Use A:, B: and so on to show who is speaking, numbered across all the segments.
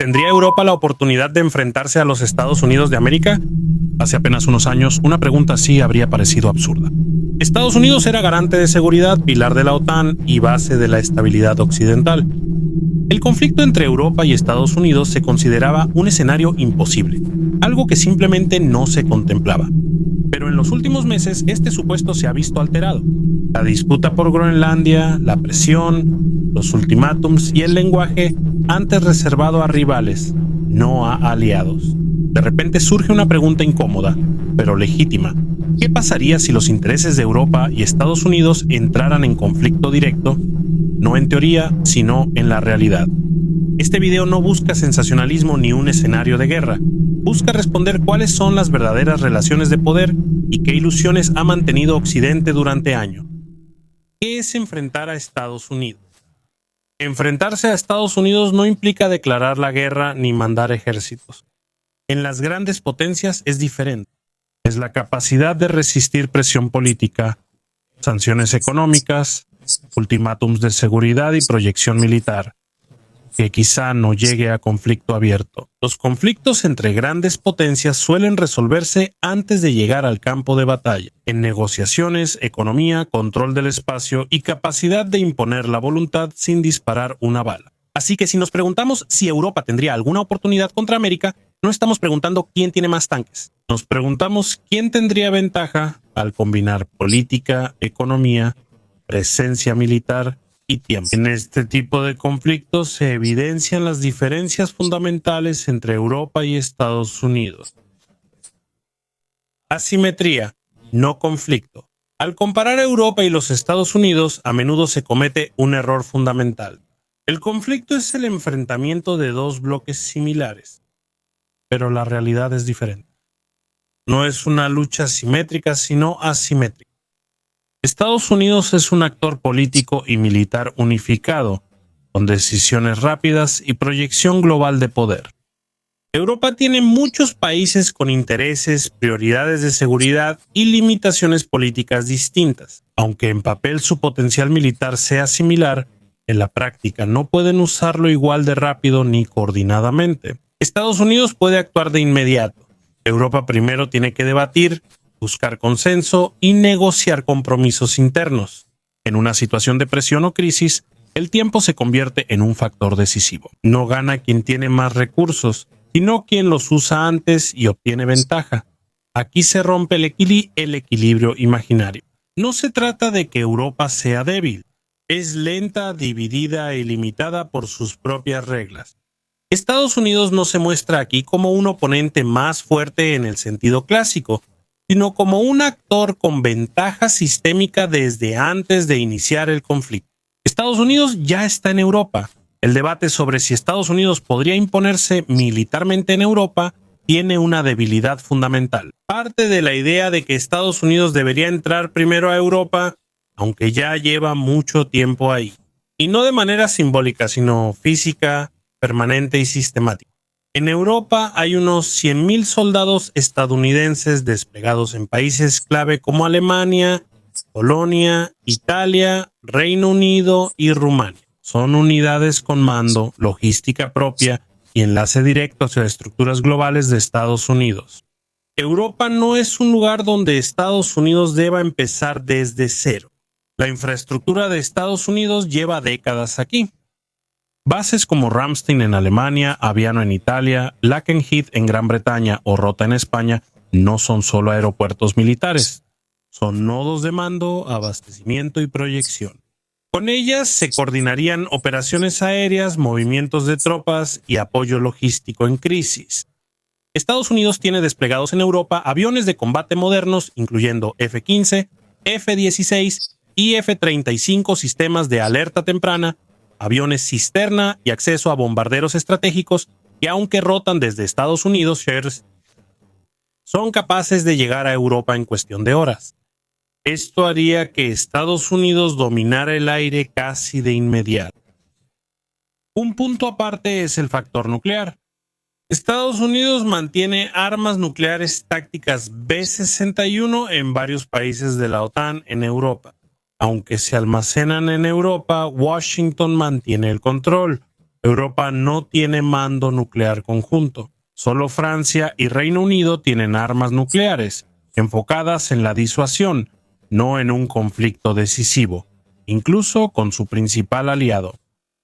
A: ¿Tendría Europa la oportunidad de enfrentarse a los Estados Unidos de América? Hace apenas unos años, una pregunta así habría parecido absurda. Estados Unidos era garante de seguridad, pilar de la OTAN y base de la estabilidad occidental. El conflicto entre Europa y Estados Unidos se consideraba un escenario imposible, algo que simplemente no se contemplaba. Pero en los últimos meses, este supuesto se ha visto alterado. La disputa por Groenlandia, la presión, los ultimátums y el lenguaje antes reservado a rivales, no a aliados. De repente surge una pregunta incómoda, pero legítima. ¿Qué pasaría si los intereses de Europa y Estados Unidos entraran en conflicto directo, no en teoría, sino en la realidad? Este video no busca sensacionalismo ni un escenario de guerra. Busca responder cuáles son las verdaderas relaciones de poder y qué ilusiones ha mantenido Occidente durante años. ¿Qué es enfrentar a Estados Unidos? Enfrentarse a Estados Unidos no implica declarar la guerra ni mandar ejércitos. En las grandes potencias es diferente. Es la capacidad de resistir presión política, sanciones económicas, ultimátums de seguridad y proyección militar, que quizá no llegue a conflicto abierto. Los conflictos entre grandes potencias suelen resolverse antes de llegar al campo de batalla, en negociaciones, economía, control del espacio y capacidad de imponer la voluntad sin disparar una bala. Así que si nos preguntamos si Europa tendría alguna oportunidad contra América, no estamos preguntando quién tiene más tanques. Nos preguntamos quién tendría ventaja al combinar política, economía, presencia militar y tiempo. En este tipo de conflictos se evidencian las diferencias fundamentales entre Europa y Estados Unidos. Asimetría, no conflicto. Al comparar a Europa y los Estados Unidos, a menudo se comete un error fundamental. El conflicto es el enfrentamiento de dos bloques similares, pero la realidad es diferente. No es una lucha simétrica, sino asimétrica. Estados Unidos es un actor político y militar unificado, con decisiones rápidas y proyección global de poder. Europa tiene muchos países con intereses, prioridades de seguridad y limitaciones políticas distintas. Aunque en papel su potencial militar sea similar, en la práctica no pueden usarlo igual de rápido ni coordinadamente. Estados Unidos puede actuar de inmediato. Europa primero tiene que debatir, buscar consenso y negociar compromisos internos. En una situación de presión o crisis, el tiempo se convierte en un factor decisivo. No gana quien tiene más recursos, sino quien los usa antes y obtiene ventaja. Aquí se rompe el equilibrio imaginario. No se trata de que Europa sea débil. Es lenta, dividida y limitada por sus propias reglas. Estados Unidos no se muestra aquí como un oponente más fuerte en el sentido clásico, sino como un actor con ventaja sistémica desde antes de iniciar el conflicto. Estados Unidos ya está en Europa. El debate sobre si Estados Unidos podría imponerse militarmente en Europa tiene una debilidad fundamental. Parte de la idea de que Estados Unidos debería entrar primero a Europa, aunque ya lleva mucho tiempo ahí. Y no de manera simbólica, sino física, permanente y sistemática. En Europa hay unos 100.000 soldados estadounidenses desplegados en países clave como Alemania, Polonia, Italia, Reino Unido y Rumania. Son unidades con mando, logística propia y enlace directo hacia estructuras globales de Estados Unidos. Europa no es un lugar donde Estados Unidos deba empezar desde cero. La infraestructura de Estados Unidos lleva décadas aquí. Bases como Ramstein en Alemania, Aviano en Italia, Lakenheath en Gran Bretaña o Rota en España no son solo aeropuertos militares. Son nodos de mando, abastecimiento y proyección. Con ellas se coordinarían operaciones aéreas, movimientos de tropas y apoyo logístico en crisis. Estados Unidos tiene desplegados en Europa aviones de combate modernos, incluyendo F-15, F-16 y F-35 sistemas de alerta temprana, aviones cisterna y acceso a bombarderos estratégicos que, aunque rotan desde Estados Unidos, son capaces de llegar a Europa en cuestión de horas. Esto haría que Estados Unidos dominara el aire casi de inmediato. Un punto aparte es el factor nuclear. Estados Unidos mantiene armas nucleares tácticas B-61 en varios países de la OTAN en Europa. Aunque se almacenan en Europa, Washington mantiene el control. Europa no tiene mando nuclear conjunto. Solo Francia y Reino Unido tienen armas nucleares, enfocadas en la disuasión, no en un conflicto decisivo, incluso con su principal aliado.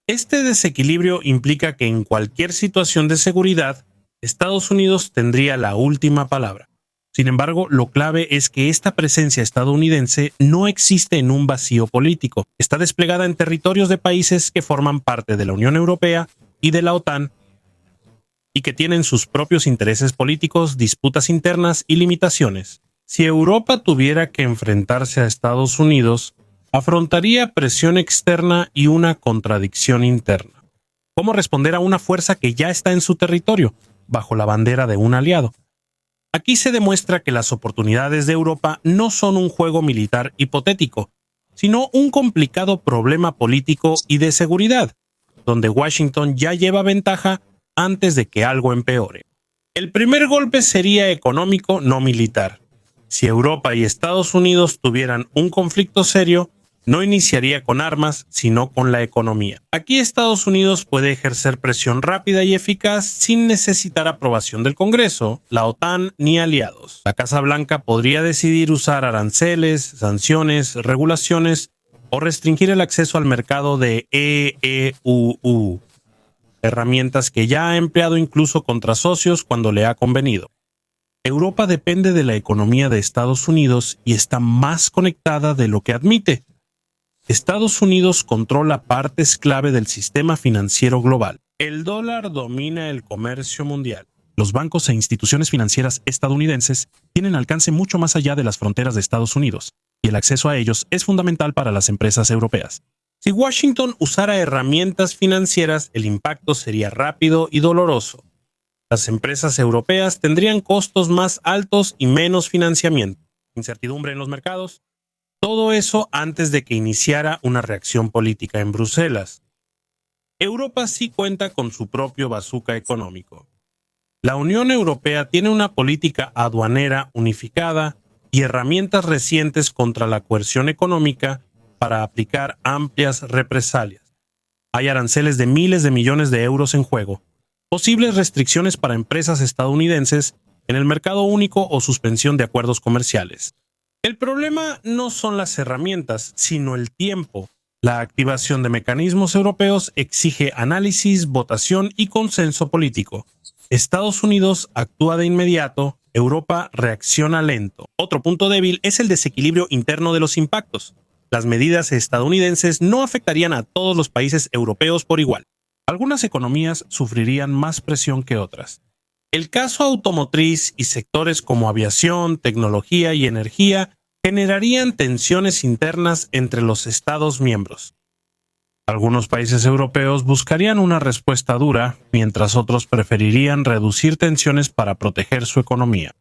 A: Este desequilibrio implica que en cualquier situación de seguridad, Estados Unidos tendría la última palabra. Sin embargo, lo clave es que esta presencia estadounidense no existe en un vacío político. Está desplegada en territorios de países que forman parte de la Unión Europea y de la OTAN y que tienen sus propios intereses políticos, disputas internas y limitaciones. Si Europa tuviera que enfrentarse a Estados Unidos, afrontaría presión externa y una contradicción interna. ¿Cómo responder a una fuerza que ya está en su territorio, bajo la bandera de un aliado? Aquí se demuestra que las oportunidades de Europa no son un juego militar hipotético, sino un complicado problema político y de seguridad, donde Washington ya lleva ventaja antes de que algo empeore. El primer golpe sería económico, no militar. Si Europa y Estados Unidos tuvieran un conflicto serio, no iniciaría con armas, sino con la economía. Aquí Estados Unidos puede ejercer presión rápida y eficaz sin necesitar aprobación del Congreso, la OTAN ni aliados. La Casa Blanca podría decidir usar aranceles, sanciones, regulaciones o restringir el acceso al mercado de EEUU, herramientas que ya ha empleado incluso contra socios cuando le ha convenido. Europa depende de la economía de Estados Unidos y está más conectada de lo que admite. Estados Unidos controla partes clave del sistema financiero global. El dólar domina el comercio mundial. Los bancos e instituciones financieras estadounidenses tienen alcance mucho más allá de las fronteras de Estados Unidos, y el acceso a ellos es fundamental para las empresas europeas. Si Washington usara herramientas financieras, el impacto sería rápido y doloroso. Las empresas europeas tendrían costos más altos y menos financiamiento, incertidumbre en los mercados. Todo eso antes de que iniciara una reacción política en Bruselas. Europa sí cuenta con su propio bazooka económico. La Unión Europea tiene una política aduanera unificada y herramientas recientes contra la coerción económica para aplicar amplias represalias. Hay aranceles de miles de millones de euros en juego, posibles restricciones para empresas estadounidenses en el mercado único o suspensión de acuerdos comerciales. El problema no son las herramientas, sino el tiempo. La activación de mecanismos europeos exige análisis, votación y consenso político. Estados Unidos actúa de inmediato, Europa reacciona lento. Otro punto débil es el desequilibrio interno de los impactos. Las medidas estadounidenses no afectarían a todos los países europeos por igual. Algunas economías sufrirían más presión que otras. El caso automotriz y sectores como aviación, tecnología y energía generarían tensiones internas entre los Estados miembros. Algunos países europeos buscarían una respuesta dura, mientras otros preferirían reducir tensiones para proteger su economía.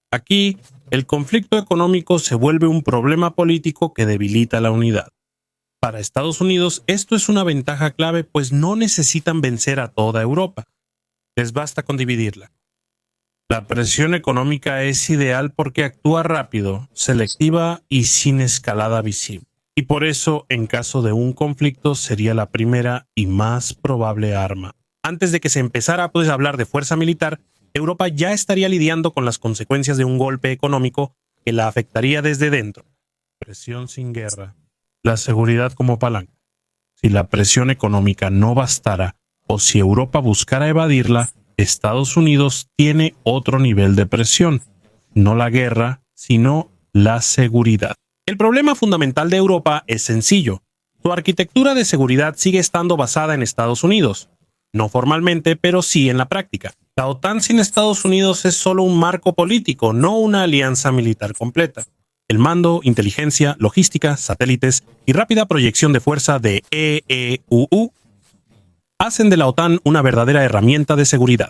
A: Aquí, el conflicto económico se vuelve un problema político que debilita la unidad. Para Estados Unidos, esto es una ventaja clave, pues no necesitan vencer a toda Europa. Les basta con dividirla. La presión económica es ideal porque actúa rápido, selectiva y sin escalada visible. Y por eso, en caso de un conflicto, sería la primera y más probable arma. Antes de que se empezara a hablar de fuerza militar, Europa ya estaría lidiando con las consecuencias de un golpe económico que la afectaría desde dentro. Presión sin guerra. La seguridad como palanca. Si la presión económica no bastara, o si Europa buscara evadirla, Estados Unidos tiene otro nivel de presión. No la guerra, sino la seguridad. El problema fundamental de Europa es sencillo. Su arquitectura de seguridad sigue estando basada en Estados Unidos. No formalmente, pero sí en la práctica. La OTAN sin Estados Unidos es solo un marco político, no una alianza militar completa. El mando, inteligencia, logística, satélites y rápida proyección de fuerza de EEUU hacen de la OTAN una verdadera herramienta de seguridad.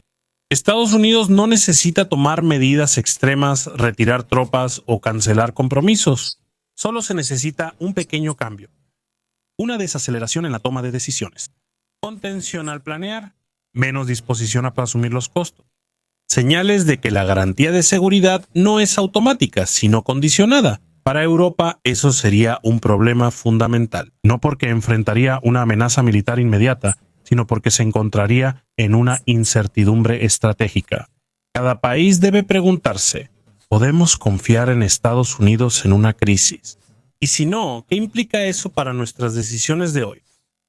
A: Estados Unidos no necesita tomar medidas extremas, retirar tropas o cancelar compromisos. Solo se necesita un pequeño cambio. Una desaceleración en la toma de decisiones. Contención al planear, menos disposición a asumir los costos. Señales de que la garantía de seguridad no es automática, sino condicionada. Para Europa eso sería un problema fundamental, no porque enfrentaría una amenaza militar inmediata, sino porque se encontraría en una incertidumbre estratégica. Cada país debe preguntarse, ¿podemos confiar en Estados Unidos en una crisis? Y si no, ¿qué implica eso para nuestras decisiones de hoy?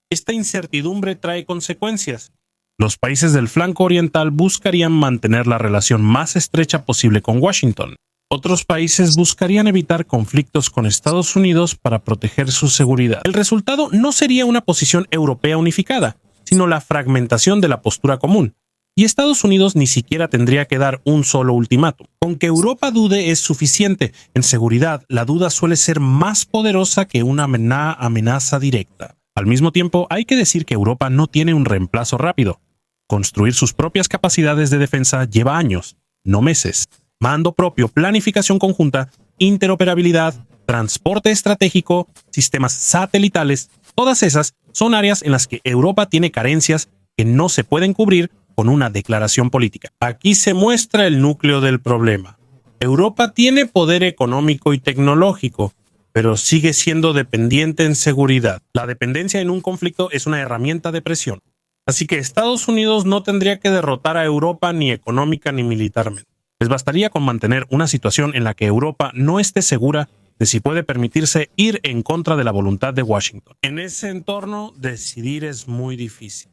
A: Esta incertidumbre trae consecuencias. Los países del flanco oriental buscarían mantener la relación más estrecha posible con Washington. Otros países buscarían evitar conflictos con Estados Unidos para proteger su seguridad. El resultado no sería una posición europea unificada, sino la fragmentación de la postura común. Y Estados Unidos ni siquiera tendría que dar un solo ultimátum. Con que Europa dude es suficiente. En seguridad, la duda suele ser más poderosa que una amenaza directa. Al mismo tiempo, hay que decir que Europa no tiene un reemplazo rápido. Construir sus propias capacidades de defensa lleva años, no meses. Mando propio, planificación conjunta, interoperabilidad, transporte estratégico, sistemas satelitales, todas esas son áreas en las que Europa tiene carencias que no se pueden cubrir con una declaración política. Aquí se muestra el núcleo del problema. Europa tiene poder económico y tecnológico, pero sigue siendo dependiente en seguridad. La dependencia en un conflicto es una herramienta de presión. Así que Estados Unidos no tendría que derrotar a Europa ni económica ni militarmente. Les bastaría con mantener una situación en la que Europa no esté segura de si puede permitirse ir en contra de la voluntad de Washington. En ese entorno, decidir es muy difícil.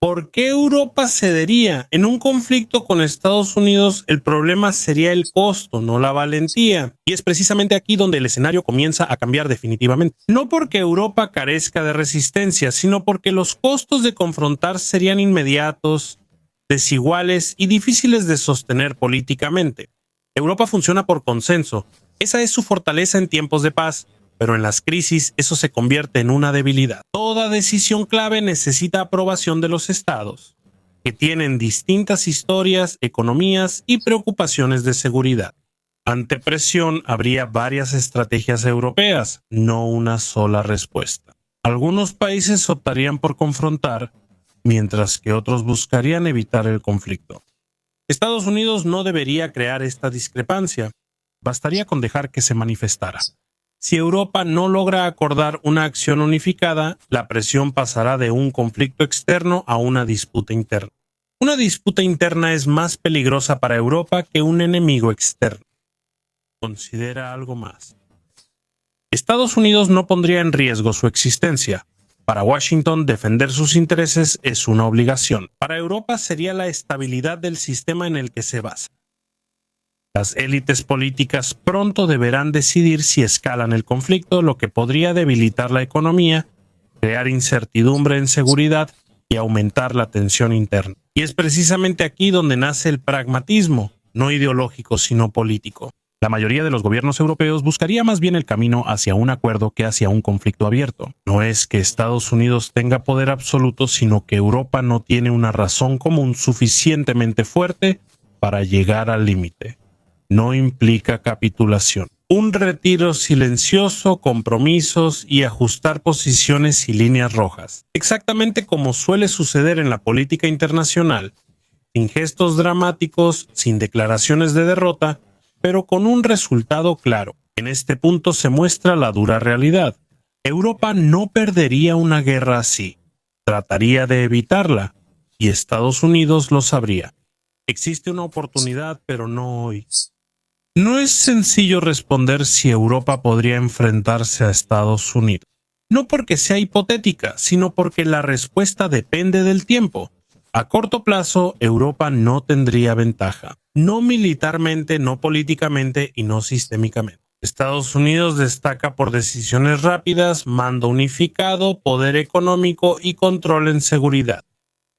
A: ¿Por qué Europa cedería? En un conflicto con Estados Unidos, el problema sería el costo, no la valentía. Y es precisamente aquí donde el escenario comienza a cambiar definitivamente. No porque Europa carezca de resistencia, sino porque los costos de confrontar serían inmediatos, desiguales y difíciles de sostener políticamente. Europa funciona por consenso. Esa es su fortaleza en tiempos de paz. Pero en las crisis eso se convierte en una debilidad. Toda decisión clave necesita aprobación de los estados, que tienen distintas historias, economías y preocupaciones de seguridad. Ante presión habría varias estrategias europeas, no una sola respuesta. Algunos países optarían por confrontar, mientras que otros buscarían evitar el conflicto. Estados Unidos no debería crear esta discrepancia. Bastaría con dejar que se manifestara. Si Europa no logra acordar una acción unificada, la presión pasará de un conflicto externo a una disputa interna. Una disputa interna es más peligrosa para Europa que un enemigo externo. Considera algo más. Estados Unidos no pondría en riesgo su existencia. Para Washington, defender sus intereses es una obligación. Para Europa sería la estabilidad del sistema en el que se basa. Las élites políticas pronto deberán decidir si escalan el conflicto, lo que podría debilitar la economía, crear incertidumbre en seguridad y aumentar la tensión interna. Y es precisamente aquí donde nace el pragmatismo, no ideológico sino político. La mayoría de los gobiernos europeos buscaría más bien el camino hacia un acuerdo que hacia un conflicto abierto. No es que Estados Unidos tenga poder absoluto, sino que Europa no tiene una razón común suficientemente fuerte para llegar al límite. No implica capitulación. Un retiro silencioso, compromisos y ajustar posiciones y líneas rojas. Exactamente como suele suceder en la política internacional, sin gestos dramáticos, sin declaraciones de derrota, pero con un resultado claro. En este punto se muestra la dura realidad. Europa no perdería una guerra así. Trataría de evitarla, y Estados Unidos lo sabría. Existe una oportunidad, pero no hoy. No es sencillo responder si Europa podría enfrentarse a Estados Unidos. No porque sea hipotética, sino porque la respuesta depende del tiempo. A corto plazo, Europa no tendría ventaja. No militarmente, no políticamente y no sistémicamente. Estados Unidos destaca por decisiones rápidas, mando unificado, poder económico y control en seguridad.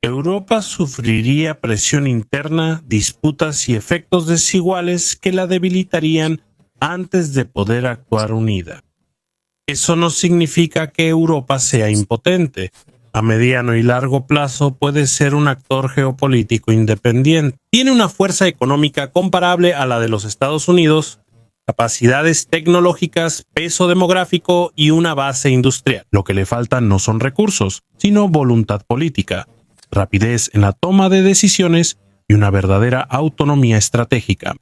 A: Europa sufriría presión interna, disputas y efectos desiguales que la debilitarían antes de poder actuar unida. Eso no significa que Europa sea impotente. A mediano y largo plazo puede ser un actor geopolítico independiente. Tiene una fuerza económica comparable a la de los Estados Unidos, capacidades tecnológicas, peso demográfico y una base industrial. Lo que le falta no son recursos, sino voluntad política, rapidez en la toma de decisiones y una verdadera autonomía estratégica.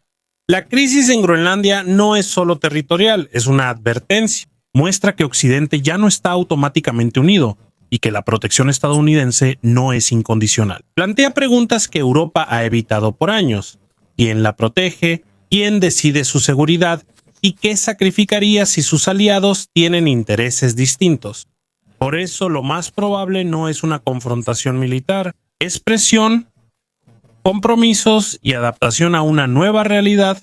A: La crisis en Groenlandia no es solo territorial, es una advertencia. Muestra que Occidente ya no está automáticamente unido. y que la protección estadounidense no es incondicional. Plantea preguntas que Europa ha evitado por años. ¿Quién la protege? ¿Quién decide su seguridad? ¿Y qué sacrificaría si sus aliados tienen intereses distintos? Por eso lo más probable no es una confrontación militar, es presión, compromisos y adaptación a una nueva realidad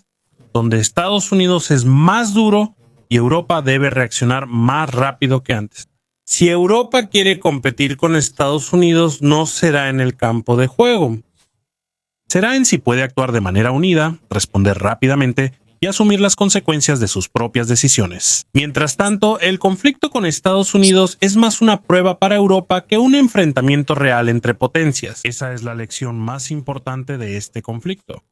A: donde Estados Unidos es más duro y Europa debe reaccionar más rápido que antes. Si Europa quiere competir con Estados Unidos, no será en el campo de juego. Será en si puede actuar de manera unida, responder rápidamente y asumir las consecuencias de sus propias decisiones. Mientras tanto, el conflicto con Estados Unidos es más una prueba para Europa que un enfrentamiento real entre potencias. Esa es la lección más importante de este conflicto.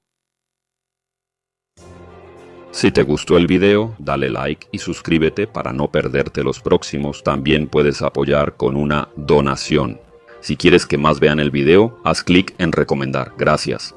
B: Si te gustó el video, dale like y suscríbete para no perderte los próximos. También puedes apoyar con una donación. Si quieres que más vean el video, haz clic en recomendar. Gracias.